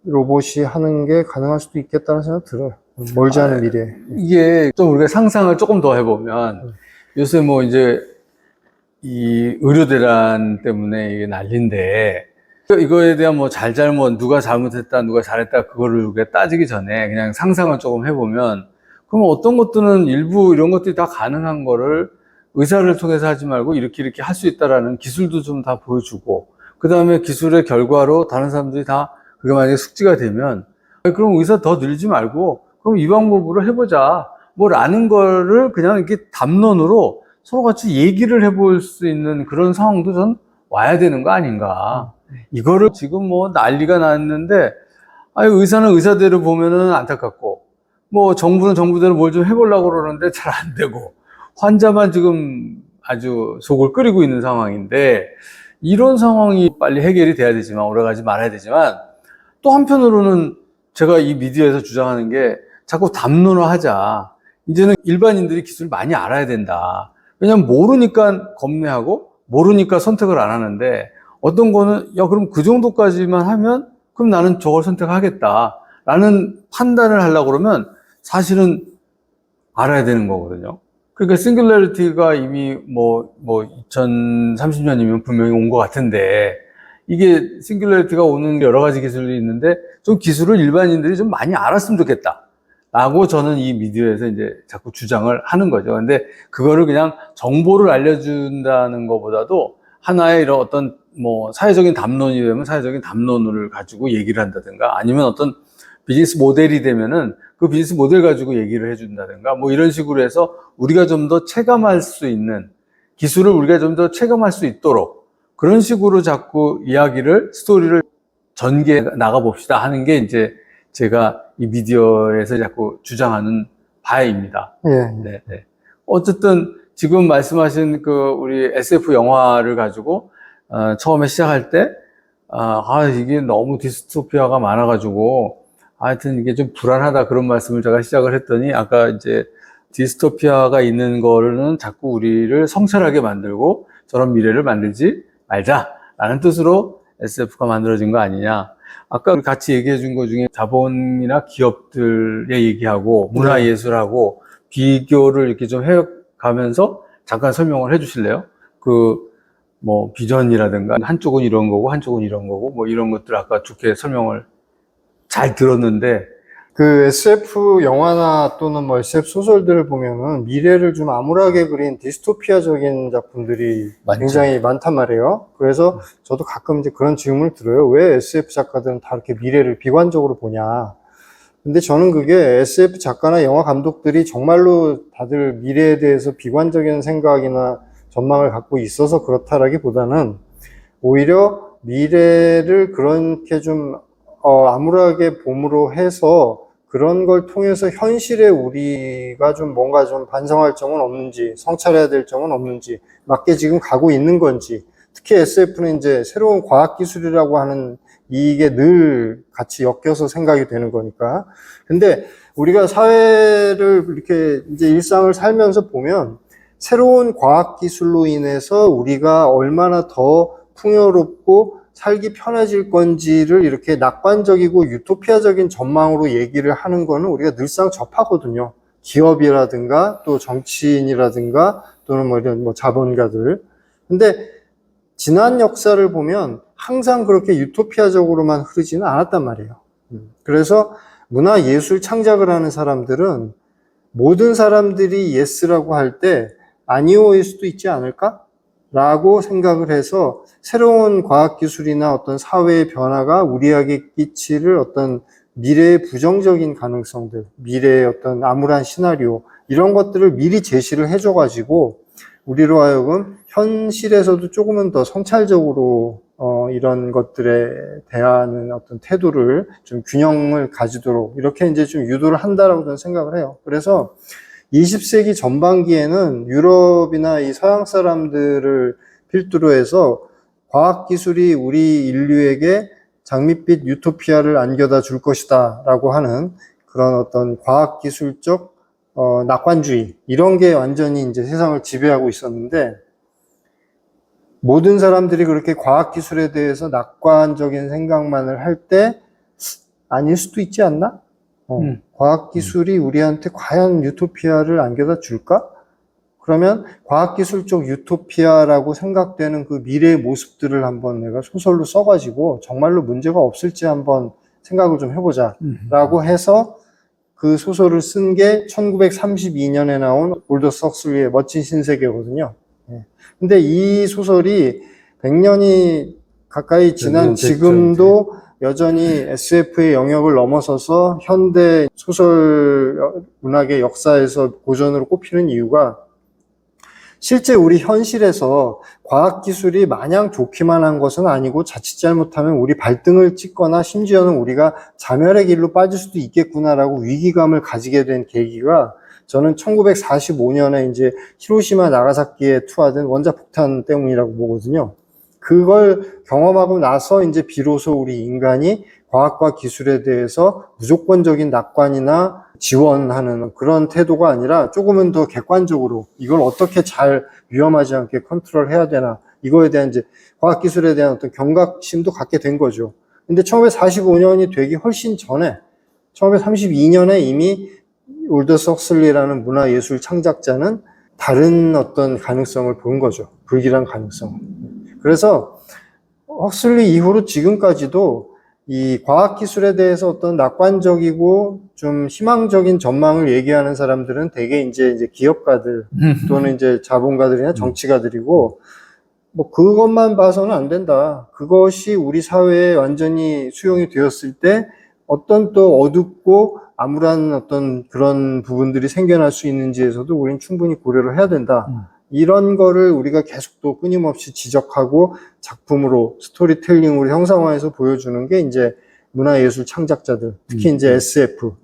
로봇이 하는 게 가능할 수도 있겠다는 생각 들어요. 멀지 않은 미래에. 이게 좀 우리가 상상을 조금 더 해보면 요새 뭐 이제 이 의료대란 때문에 이게 난리인데 이거에 대한 뭐 잘잘못 누가 잘못했다 누가 잘했다 그거를 우리가 따지기 전에 그냥 상상을 조금 해보면 그럼 어떤 것들은 일부 이런 것들이 다 가능한 거를 의사를 통해서 하지 말고 이렇게 할 수 있다라는 기술도 좀 다 보여주고 그 다음에 기술의 결과로 다른 사람들이 다 그게 만약에 숙지가 되면 그럼 의사 더 늘리지 말고 그럼 이 방법으로 해보자 뭐라는 거를 그냥 이렇게 담론으로 서로 같이 얘기를 해볼 수 있는 그런 상황도 전 와야 되는 거 아닌가. 이거를 지금 뭐 난리가 났는데 아니 의사는 의사대로 보면은 안타깝고 뭐 정부는 정부대로 뭘 좀 해보려고 그러는데 잘 안 되고 환자만 지금 아주 속을 끓이고 있는 상황인데 이런 상황이 빨리 해결이 돼야 되지만 오래가지 말아야 되지만 또 한편으로는 제가 이 미디어에서 주장하는 게 자꾸 담론화하자. 이제는 일반인들이 기술을 많이 알아야 된다. 왜냐면 모르니까 겁내하고 모르니까 선택을 안 하는데 어떤 거는 야 그럼 그 정도까지만 하면 그럼 나는 저걸 선택하겠다 라는 판단을 하려고 그러면 사실은 알아야 되는 거거든요. 그러니까 싱글레리티가 이미 뭐 2030년이면 분명히 온 것 같은데 이게 싱글레리티가 오는 여러 가지 기술이 있는데 좀 기술을 일반인들이 좀 많이 알았으면 좋겠다 라고 저는 이 미디어에서 이제 자꾸 주장을 하는 거죠. 근데 그거를 그냥 정보를 알려준다는 것보다도 하나의 이런 어떤 뭐 사회적인 담론이 되면 사회적인 담론을 가지고 얘기를 한다든가 아니면 어떤 비즈니스 모델이 되면은 그 비즈니스 모델 가지고 얘기를 해준다든가 뭐 이런 식으로 해서 우리가 좀 더 체감할 수 있는 기술을 우리가 좀 더 체감할 수 있도록 그런 식으로 자꾸 이야기를 스토리를 전개해 나가 봅시다 하는 게 이제 제가 이 미디어에서 자꾸 주장하는 바입니다. 예. 네, 네. 어쨌든 지금 말씀하신 그 우리 SF 영화를 가지고 처음에 시작할 때 이게 너무 디스토피아가 많아가지고 하여튼 이게 좀 불안하다 그런 말씀을 제가 시작을 했더니 아까 이제 디스토피아가 있는 거는 자꾸 우리를 성찰하게 만들고 저런 미래를 만들지 말자라는 뜻으로 SF가 만들어진 거 아니냐. 아까 우리 같이 얘기해 준 거 중에 자본이나 기업들의 얘기하고 문화예술하고 비교를 이렇게 좀 해가면서 잠깐 설명을 해 주실래요? 뭐 비전이라든가 한쪽은 이런 거고 한쪽은 이런 거고 뭐 이런 것들 아까 좋게 설명을 잘 들었는데 그 SF 영화나 또는 뭐 SF 소설들을 보면은 미래를 좀 암울하게 그린 디스토피아적인 작품들이 많죠. 굉장히 많단 말이에요. 그래서 저도 가끔 이제 그런 질문을 들어요. 왜 SF 작가들은 다 이렇게 미래를 비관적으로 보냐. 근데 저는 그게 SF 작가나 영화 감독들이 정말로 다들 미래에 대해서 비관적인 생각이나 전망을 갖고 있어서 그렇다라기보다는 오히려 미래를 그렇게 좀 암울하게 봄으로 해서 그런 걸 통해서 현실에 우리가 좀 뭔가 좀 반성할 점은 없는지, 성찰해야 될 점은 없는지, 맞게 지금 가고 있는 건지, 특히 SF는 이제 새로운 과학기술이라고 하는 이게 늘 같이 엮여서 생각이 되는 거니까. 근데 우리가 사회를 이렇게 이제 일상을 살면서 보면 새로운 과학기술로 인해서 우리가 얼마나 더 풍요롭고 살기 편해질 건지를 이렇게 낙관적이고 유토피아적인 전망으로 얘기를 하는 거는 우리가 늘상 접하거든요. 기업이라든가 또 정치인이라든가 또는 뭐 이런 뭐 자본가들. 근데 지난 역사를 보면 항상 그렇게 유토피아적으로만 흐르지는 않았단 말이에요. 그래서 문화 예술 창작을 하는 사람들은 모든 사람들이 예스라고 할 때 아니오일 수도 있지 않을까? 라고 생각을 해서 새로운 과학기술이나 어떤 사회의 변화가 우리에게 끼칠 어떤 미래의 부정적인 가능성들, 미래의 어떤 암울한 시나리오, 이런 것들을 미리 제시를 해줘가지고 우리로 하여금 현실에서도 조금은 더 성찰적으로 이런 것들에 대한 어떤 태도를 좀 균형을 가지도록 이렇게 이제 좀 유도를 한다라고 저는 생각을 해요. 그래서 20세기 전반기에는 유럽이나 이 서양 사람들을 필두로 해서 과학기술이 우리 인류에게 장밋빛 유토피아를 안겨다 줄 것이다 라고 하는 그런 어떤 과학기술적 낙관주의, 이런 게 완전히 이제 세상을 지배하고 있었는데, 모든 사람들이 그렇게 과학기술에 대해서 낙관적인 생각만을 할 때 아닐 수도 있지 않나? 과학기술이 우리한테 과연 유토피아를 안겨다 줄까? 그러면 과학기술적 유토피아라고 생각되는 그 미래의 모습들을 한번 내가 소설로 써가지고 정말로 문제가 없을지 한번 생각을 좀 해보자 라고 해서 그 소설을 쓴 게 1932년에 나온 올더스 헉슬리의 멋진 신세계거든요. 근데 이 소설이 100년이 가까이 지난 지금도 여전히 SF의 영역을 넘어서서 현대 소설 문학의 역사에서 고전으로 꼽히는 이유가 실제 우리 현실에서 과학기술이 마냥 좋기만 한 것은 아니고 자칫 잘못하면 우리 발등을 찍거나 심지어는 우리가 자멸의 길로 빠질 수도 있겠구나라고 위기감을 가지게 된 계기가 저는 1945년에 이제 히로시마 나가사키에 투하된 원자폭탄 때문이라고 보거든요. 그걸 경험하고 나서 이제 비로소 우리 인간이 과학과 기술에 대해서 무조건적인 낙관이나 지원하는 그런 태도가 아니라 조금은 더 객관적으로 이걸 어떻게 잘 위험하지 않게 컨트롤해야 되나, 이거에 대한 이제 과학기술에 대한 어떤 경각심도 갖게 된 거죠. 근데 1945년이 되기 훨씬 전에 1932년에 이미 올더스 헉슬리라는 문화예술 창작자는 다른 어떤 가능성을 본 거죠. 불길한 가능성. 그래서 헉슬리 이후로 지금까지도 이 과학기술에 대해서 어떤 낙관적이고 좀 희망적인 전망을 얘기하는 사람들은 대개 이제 기업가들 또는 이제 자본가들이나 정치가들이고, 뭐 그것만 봐서는 안 된다. 그것이 우리 사회에 완전히 수용이 되었을 때 어떤 또 어둡고 암울한 어떤 그런 부분들이 생겨날 수 있는지에서도 우리는 충분히 고려를 해야 된다. 이런 거를 우리가 계속 또 끊임없이 지적하고 작품으로 스토리텔링으로 형상화해서 보여주는 게 이제 문화예술 창작자들, 특히 이제 SF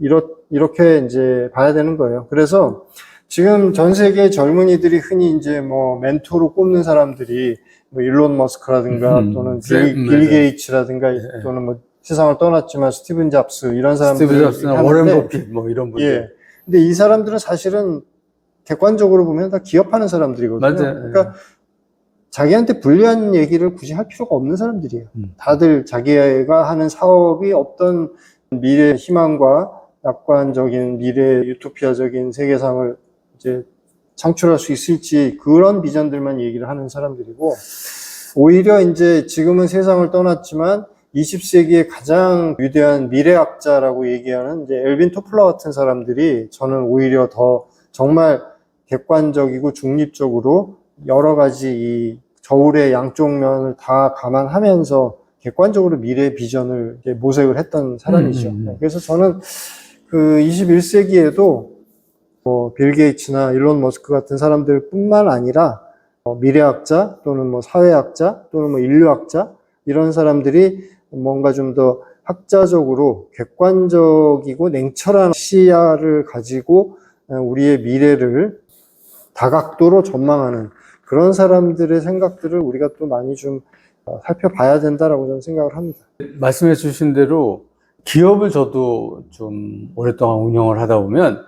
이렇게 이제 봐야 되는 거예요. 그래서 지금 전 세계 젊은이들이 흔히 이제 뭐 멘토로 꼽는 사람들이 뭐 일론 머스크라든가 또는 빌 게이츠라든가 또는 뭐 세상을 떠났지만 스티븐 잡스 이런 사람들, 스티븐 잡스나 워렌 버핏 뭐 이런 분들. 예. 근데 이 사람들은 사실은 객관적으로 보면 다 기업하는 사람들이거든요. 맞아요. 그러니까 자기한테 불리한 얘기를 굳이 할 필요가 없는 사람들이에요. 다들 자기가 하는 사업이 어떤 미래 희망과 낙관적인 미래 유토피아적인 세계상을 이제 창출할 수 있을지 그런 비전들만 얘기를 하는 사람들이고, 오히려 이제 지금은 세상을 떠났지만 20세기의 가장 위대한 미래학자라고 얘기하는 이제 엘빈 토플러 같은 사람들이 저는 오히려 더 정말 객관적이고 중립적으로 여러 가지 이 저울의 양쪽 면을 다 감안하면서 객관적으로 미래 비전을 이제 모색을 했던 사람이죠. 그래서 저는 그 21세기에도 뭐 빌 게이츠나 일론 머스크 같은 사람들 뿐만 아니라 미래학자 또는 뭐 사회학자 또는 뭐 인류학자 이런 사람들이 뭔가 좀 더 학자적으로 객관적이고 냉철한 시야를 가지고 우리의 미래를 다각도로 전망하는 그런 사람들의 생각들을 우리가 또 많이 좀 살펴봐야 된다라고 저는 생각을 합니다. 말씀해 주신 대로 기업을 저도 좀 오랫동안 운영을 하다 보면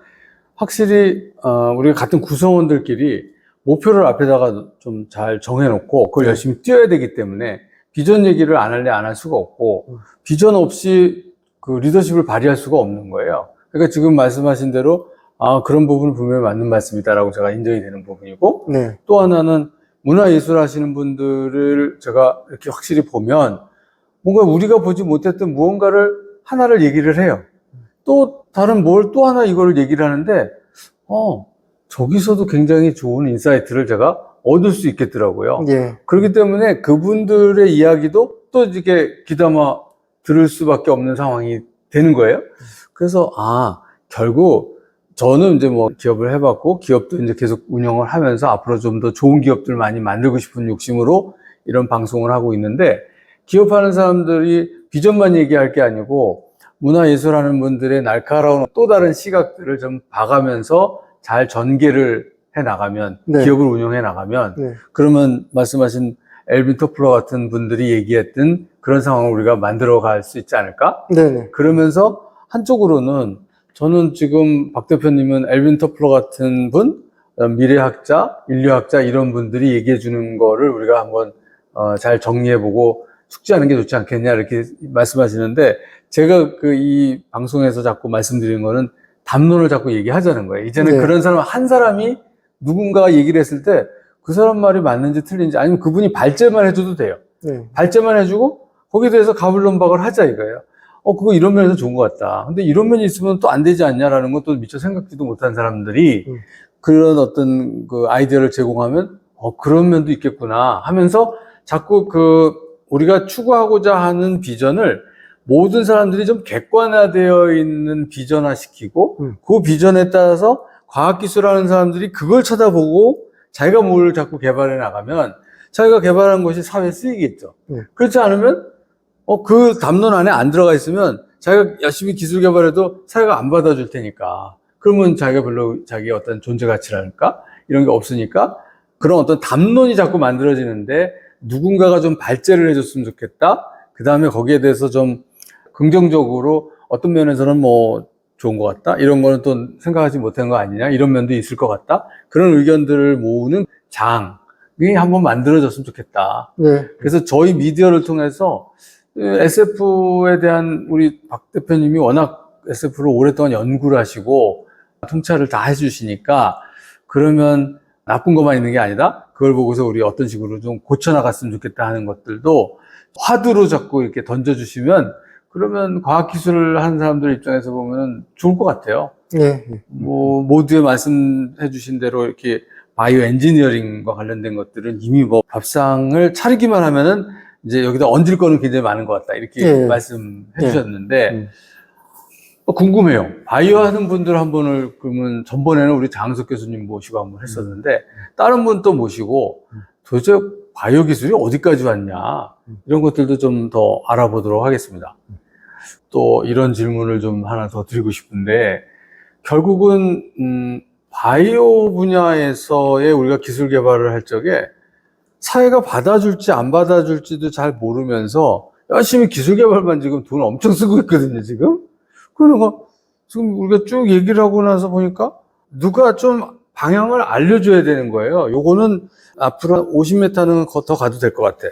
확실히 우리가 같은 구성원들끼리 목표를 앞에다가 좀 잘 정해놓고 그걸 열심히 뛰어야 되기 때문에 비전 얘기를 안 할래 안 할 수가 없고 비전 없이 그 리더십을 발휘할 수가 없는 거예요. 그러니까 지금 말씀하신 대로 그런 부분은 분명히 맞는 말씀이다라고 제가 인정이 되는 부분이고, 네. 또 하나는 문화예술 하시는 분들을 제가 이렇게 확실히 보면 뭔가 우리가 보지 못했던 무언가를 하나를 얘기를 해요. 또 다른 뭘 또 하나 이거를 얘기를 하는데 저기서도 굉장히 좋은 인사이트를 제가 얻을 수 있겠더라고요. 예. 그렇기 때문에 그분들의 이야기도 또 이렇게 귀담아 들을 수밖에 없는 상황이 되는 거예요. 그래서 결국 저는 이제 뭐 기업을 해봤고 기업도 이제 계속 운영을 하면서 앞으로 좀 더 좋은 기업들 많이 만들고 싶은 욕심으로 이런 방송을 하고 있는데, 기업하는 사람들이 비전만 얘기할 게 아니고 문화예술하는 분들의 날카로운 또 다른 시각들을 좀 봐가면서 잘 전개를 해 나가면, 네. 기업을 운영해 나가면, 네. 그러면 말씀하신 엘빈 토플러 같은 분들이 얘기했던 그런 상황을 우리가 만들어 갈 수 있지 않을까? 네네. 그러면서 한쪽으로는 저는 지금 박 대표님은 엘빈 토플러 같은 분, 미래학자, 인류학자 이런 분들이 얘기해 주는 거를 우리가 한번 잘 정리해보고 숙지하는 게 좋지 않겠냐 이렇게 말씀하시는데, 제가 이 방송에서 자꾸 말씀드리는 거는 담론을 자꾸 얘기하자는 거예요. 이제는 네. 그런 사람 한 사람이 누군가가 얘기를 했을 때 그 사람 말이 맞는지 틀린지, 아니면 그분이 발제만 해줘도 돼요. 네. 발제만 해주고 거기에 대해서 가불론박을 하자 이거예요. 그거 이런 면에서 좋은 것 같다. 근데 이런 면이 있으면 또 안 되지 않냐라는 것도 미처 생각지도 못한 사람들이 그런 어떤 그 아이디어를 제공하면 그런 면도 있겠구나 하면서 자꾸 우리가 추구하고자 하는 비전을 모든 사람들이 좀 객관화되어 있는 비전화 시키고 그 비전에 따라서 과학기술하는 사람들이 그걸 쳐다보고 자기가 뭘 자꾸 개발해 나가면 자기가 개발한 것이 사회에 쓰이겠죠. 그렇지 않으면 그 담론 안에 안 들어가 있으면 자기가 열심히 기술 개발해도 사회가 안 받아줄 테니까 그러면 자기가 별로 자기의 어떤 존재 가치랄까 이런 게 없으니까 그런 어떤 담론이 자꾸 만들어지는데 누군가가 좀 발제를 해줬으면 좋겠다. 그 다음에 거기에 대해서 좀 긍정적으로 어떤 면에서는 뭐 좋은 것 같다. 이런 거는 또 생각하지 못한 거 아니냐. 이런 면도 있을 것 같다. 그런 의견들을 모으는 장이 한번 만들어졌으면 좋겠다. 네. 그래서 저희 미디어를 통해서 SF에 대한 우리 박 대표님이 워낙 SF를 오랫동안 연구를 하시고 통찰을 다 해주시니까 그러면 나쁜 것만 있는 게 아니다. 그걸 보고서 우리 어떤 식으로 좀 고쳐나갔으면 좋겠다 하는 것들도 화두로 자꾸 이렇게 던져주시면 그러면 과학기술을 하는 사람들 입장에서 보면 좋을 것 같아요. 네. 뭐, 모두에 말씀해 주신 대로 이렇게 바이오 엔지니어링과 관련된 것들은 이미 뭐 밥상을 차리기만 하면은 이제 여기다 얹을 거는 굉장히 많은 것 같다. 이렇게 말씀해 주셨는데, 궁금해요. 바이오 하는 분들 한 분을 그러면 전번에는 우리 장석 교수님 모시고 한번 했었는데, 다른 분 또 모시고 도대체 바이오 기술이 어디까지 왔냐. 이런 것들도 좀 더 알아보도록 하겠습니다. 또 이런 질문을 좀 하나 더 드리고 싶은데, 결국은, 바이오 분야에서의 우리가 기술 개발을 할 적에 사회가 받아줄지 안 받아줄지도 잘 모르면서 열심히 기술 개발만 지금 돈 엄청 쓰고 있거든요, 지금. 그러니까 지금 우리가 쭉 얘기를 하고 나서 보니까 누가 좀 방향을 알려줘야 되는 거예요. 요거는 앞으로 50m는 더 가도 될 것 같아.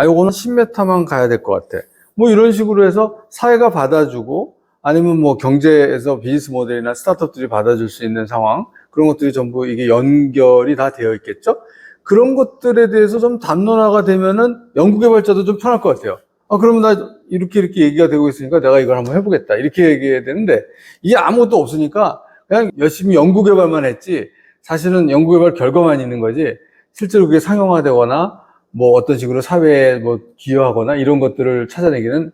요거는 10m만 가야 될 것 같아. 뭐 이런 식으로 해서 사회가 받아주고 아니면 뭐 경제에서 비즈니스 모델이나 스타트업들이 받아줄 수 있는 상황, 그런 것들이 전부 이게 연결이 다 되어 있겠죠? 그런 것들에 대해서 좀 담론화가 되면은 연구개발자도 좀 편할 것 같아요. 그러면 나 이렇게 얘기가 되고 있으니까 내가 이걸 한번 해보겠다. 이렇게 얘기해야 되는데, 이게 아무것도 없으니까 그냥 열심히 연구개발만 했지, 사실은 연구개발 결과만 있는 거지, 실제로 그게 상용화되거나, 뭐 어떤 식으로 사회에 뭐 기여하거나 이런 것들을 찾아내기는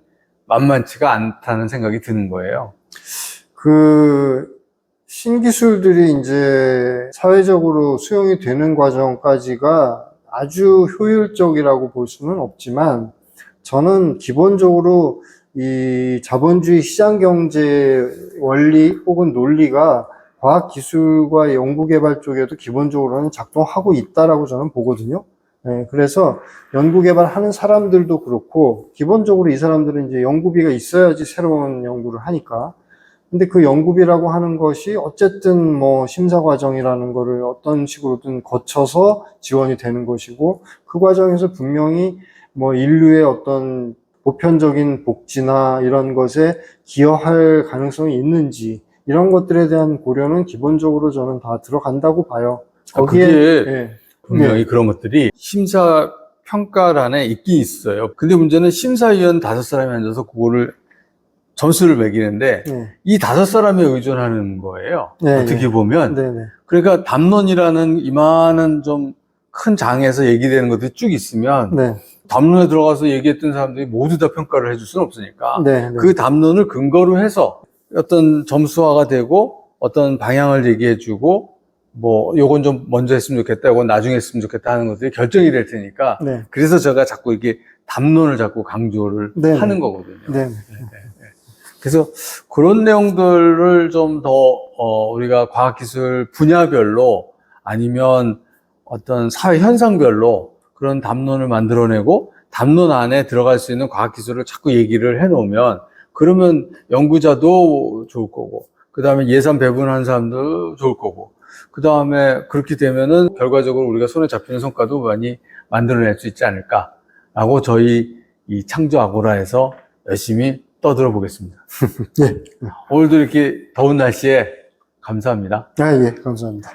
만만치가 않다는 생각이 드는 거예요. 신기술들이 이제 사회적으로 수용이 되는 과정까지가 아주 효율적이라고 볼 수는 없지만, 저는 기본적으로 이 자본주의 시장 경제 원리 혹은 논리가 과학기술과 연구개발 쪽에도 기본적으로는 작동하고 있다라고 저는 보거든요. 네, 그래서 연구개발하는 사람들도 그렇고, 기본적으로 이 사람들은 이제 연구비가 있어야지 새로운 연구를 하니까. 근데 그 연구비라고 하는 것이 어쨌든 뭐 심사 과정이라는 거를 어떤 식으로든 거쳐서 지원이 되는 것이고, 그 과정에서 분명히 뭐 인류의 어떤 보편적인 복지나 이런 것에 기여할 가능성이 있는지, 이런 것들에 대한 고려는 기본적으로 저는 다 들어간다고 봐요. 거기에 분명히 그런 것들이 심사 평가란에 있긴 있어요. 근데 문제는 심사위원 5사람이 앉아서 그거를 점수를 매기는데 이 5사람에 의존하는 거예요. 어떻게 보면. 그러니까 담론이라는 이만한 좀 큰 장에서 얘기되는 것들이 쭉 있으면 담론에 들어가서 얘기했던 사람들이 모두 다 평가를 해줄 수는 없으니까 그 담론을 근거로 해서 어떤 점수화가 되고 어떤 방향을 얘기해주고 뭐 요건 좀 먼저 했으면 좋겠다, 요건 나중에 했으면 좋겠다 하는 것들이 결정이 될 테니까 그래서 제가 자꾸 이렇게 담론을 자꾸 강조를 하는 거거든요. 그래서 그런 내용들을 좀 더 우리가 과학기술 분야별로 아니면 어떤 사회 현상별로 그런 담론을 만들어내고 담론 안에 들어갈 수 있는 과학기술을 자꾸 얘기를 해놓으면 그러면 연구자도 좋을 거고 그 다음에 예산 배분하는 사람도 좋을 거고 그 다음에 그렇게 되면은 결과적으로 우리가 손에 잡히는 성과도 많이 만들어낼 수 있지 않을까라고 저희 이 창조 아고라에서 열심히 떠들어 보겠습니다. 오늘도 이렇게 더운 날씨에 감사합니다. 예, 감사합니다.